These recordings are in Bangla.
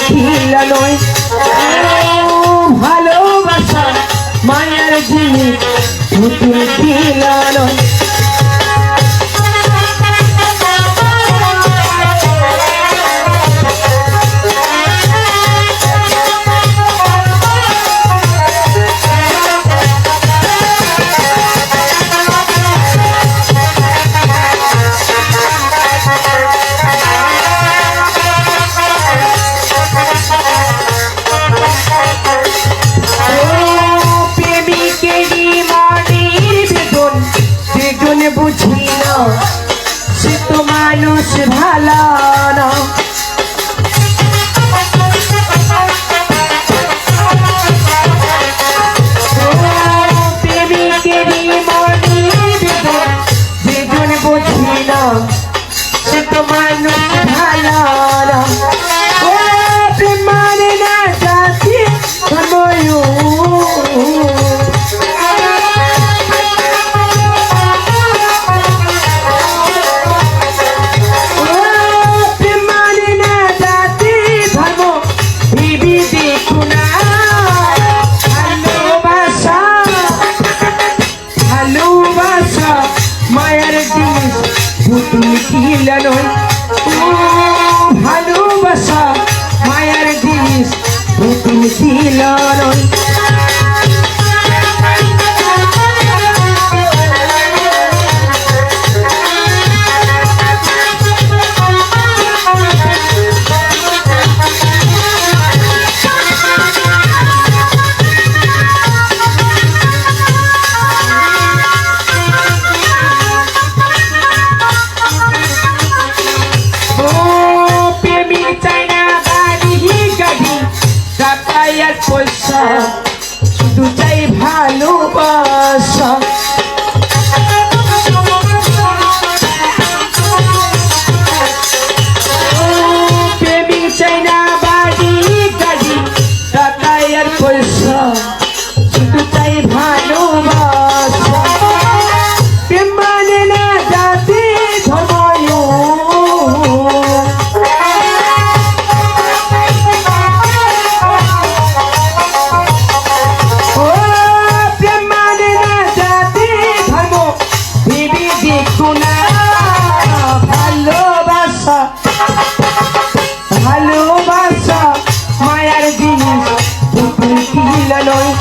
খিলা নয় ভালোবাসা মায়ার জিনিস পুতুল খিলা নয় বুঝি না সে তো মানুষ ভালো না প্রেমিকেরই মনের ভেতর যেজন বুঝি না সে তো মানুষ ভালো না প্রেম মানে না জাতি ধর্ম পুতুল খিলা নয় ভালোবাসা মায়ার জিনিস পুতুল খিলা নয় পয়সা শুধু চাই ভালোবাসা প্রেমিক চাই না বাড়ি গাড়ি টাকা আর পয়সা শুধু চাই ভালোবাসা প্রেম মানে না জাতি ধর্ম ভালোবাসা মায়ার জিনিস পুতুল খিলা নয়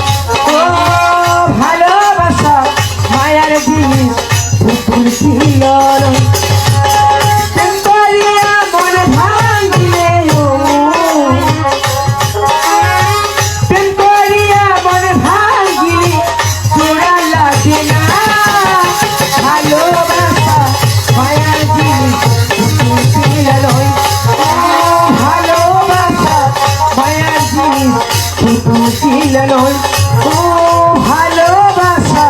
ভালোবাসা মায়ার জিনিস পুতুল খিলা নয় প্রেম করিয়া মন ভাঙিলে প্রেম করিয়া মন ভাঙিলে তোরা লাগে না ভালোবাসা মায়ার জিনিস পুতুল খিলা নয় পুতুল খিলা নয় ভালোবাসা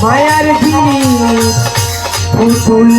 মায়ার জিনিস পুতুল